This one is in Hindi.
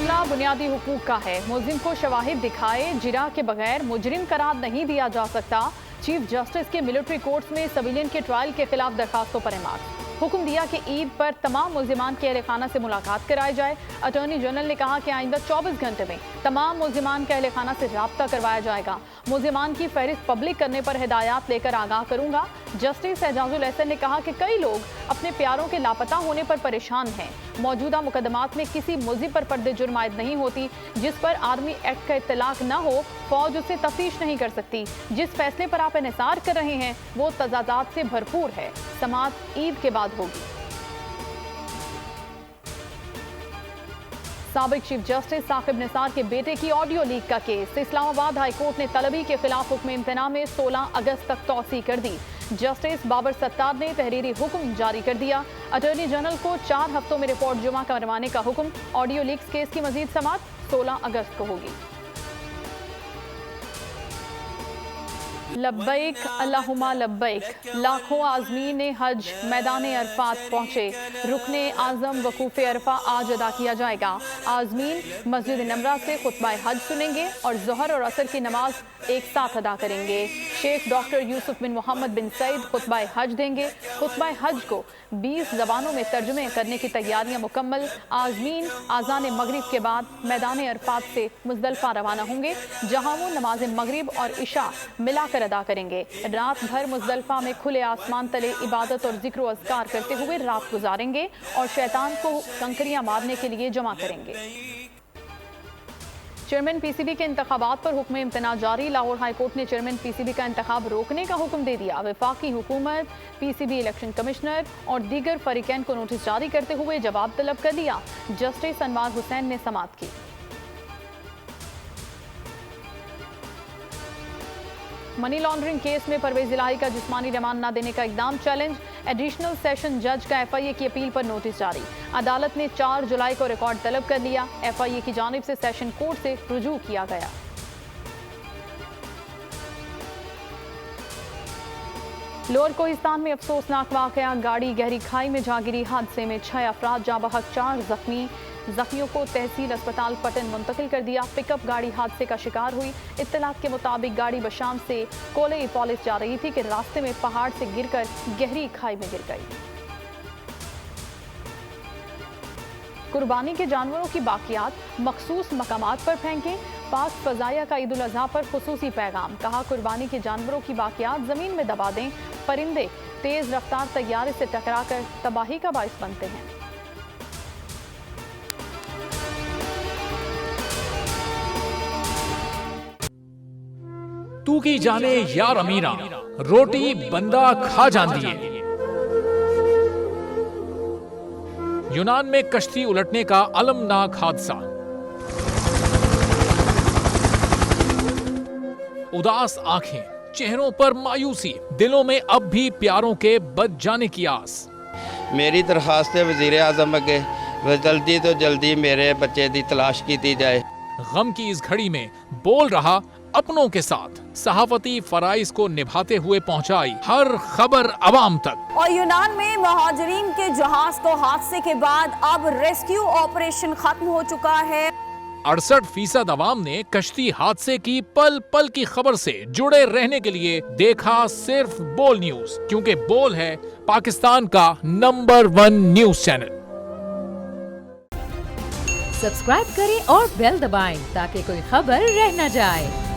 मामला बुनियादी हुकूक का है। मुलजिम को शवाहिद दिखाए जिरा के बगैर मुजरिम करार नहीं दिया जा सकता। चीफ जस्टिस के मिलिट्री कोर्ट्स में सिविलियन के ट्रायल के खिलाफ दरखास्तों पर एमारत। हुक्म दिया कि ईद पर तमाम मुलजिमान के अहल खाना से मुलाकात कराई जाए। अटॉर्नी जनरल ने कहा कि आइंदा 24 घंटे में तमाम मुलजिमान के अहल खाना से राब्ता करवाया जाएगा। मुलजिमान की फहरिस्त पब्लिक करने पर हिदायत लेकर आगाह करूंगा। जस्टिस एजाजुल एहसन ने कहा कि कई लोग अपने प्यारों के लापता होने पर परेशान हैं। मौजूदा मुकदमात में किसी मुलजिम पर पर्दे जुर्म आयद नहीं होती। जिस पर आर्मी एक्ट का इत्तलाक न हो, फौज उससे तफ्तीश नहीं कर सकती। जिस फैसले पर आप इंतजार कर रहे हैं वो तजादात से भरपूर है। समाअत ईद के बाद होगी। साबिक चीफ जस्टिस साकिब निसार के बेटे की ऑडियो लीक का केस। इस्लामाबाद हाई कोर्ट ने तलबी के खिलाफ हुक्म इम्तना में 16 अगस्त तक तौसी कर दी। जस्टिस बाबर सत्तार ने तहरीरी हुक्म जारी कर दिया। अटॉर्नी जनरल को 4 हफ्तों में रिपोर्ट जुमा करवाने का हुक्म। ऑडियो लीक्स केस की मजीद समाअत 16 अगस्त को होगी। लब्बैक अल्लाहुम्मा लब्बैक। लाखों आज़मीन हज मैदान अरफात पहुंचे। रुकने आज़म वकूफ़े अरफा आज अदा किया जाएगा। आज़मीन मस्जिद नमरा से खुतबा हज सुनेंगे और ज़ोहर और असर की नमाज एक साथ अदा करेंगे। शेख डॉक्टर यूसुफ बिन मोहम्मद बिन सईद खुतबा हज देंगे। खुतबा हज को 20 ज़बानों में तर्जुमे करने की तैयारियां मुकम्मल। आज़मीन आज़ान मगरिब के बाद मैदान अरफात से मुज़दलिफ़ा रवाना होंगे, जहां वो नमाज मगरिब और इशा मिलाकर अदा करेंगे। रात भर मुज़दलिफ़ा में खुले आसमान तले इबादत और जिक्र अज़कार करते हुए रात गुजारेंगे और शैतान को कंकरियां मारने के लिए जमा करेंगे। चेयरमैन पीसीबी के इंतखाबात पर हुक्म इम्तना जारी। लाहौर हाई कोर्ट ने चेयरमैन पीसीबी का इंतखाब रोकने का हुक्म दे दिया। वफाकी हुकूमत, पीसीबी इलेक्शन कमिश्नर और दीगर फरीकैन को नोटिस जारी करते हुए जवाब तलब कर लिया। जस्टिस अनवार हुसैन ने समाअत की। मनी लॉन्ड्रिंग केस में परवेज इलाही का जिस्मानी रिमांड न देने का इकदाम चैलेंज। एडिशनल सेशन जज का एफआईए की अपील पर नोटिस जारी। अदालत ने 4 जुलाई को रिकॉर्ड तलब कर लिया। एफआईए की जानिब से सेशन कोर्ट से रुजू किया गया। लोअर कोहिस्तान में अफसोसनाक वाकया। गाड़ी गहरी खाई में जा गिरी। हादसे में 6 अफराद जाँ बहक, 4 जख्मी। जख्मियों को तहसील अस्पताल पटन मुंतकिल कर दिया। पिकअप गाड़ी हादसे का शिकार हुई। इत्तलात के मुताबिक गाड़ी बशाम से कोले पॉलिस जा रही थी कि रास्ते में पहाड़ से गिरकर गहरी खाई में गिर गई। कुर्बानी के जानवरों की बाकियात मखसूस मकामात पर फेंकें। पाक फजाया का ईद उल अजहा पर खुसूसी पैगाम। कहा, कुर्बानी के जानवरों की बाकियात जमीन में दबा दें। परिंदे तेज रफ्तार तैयारे से टकराकर तबाही का बाइस बनते हैं। तू की जाने यार अमीरा, रोटी बंदा खा जाती है। यूनान में कश्ती उलटने का अलमनाक हादसा। उदास आंखें, चेहरों पर मायूसी, दिलों में अब भी प्यारों के बच जाने की आस। मेरी दरखास्त है वज़ीर आज़म अगे, जल्दी तो जल्दी मेरे बच्चे की तलाश की जाए। गम की इस घड़ी में बोल रहा अपनों के साथ, सहाफती फराइज को निभाते हुए पहुंचाई हर खबर अवाम तक। और यूनान में महाजरीन के जहाज को हादसे के बाद अब रेस्क्यू ऑपरेशन खत्म हो चुका है। 68% अवाम ने कश्ती हादसे की पल पल की खबर से जुड़े रहने के लिए देखा सिर्फ बोल न्यूज, क्योंकि बोल है पाकिस्तान का नंबर 1 न्यूज चैनल। सब्सक्राइब करें और बेल दबाएं ताकि कोई खबर रह न जाए।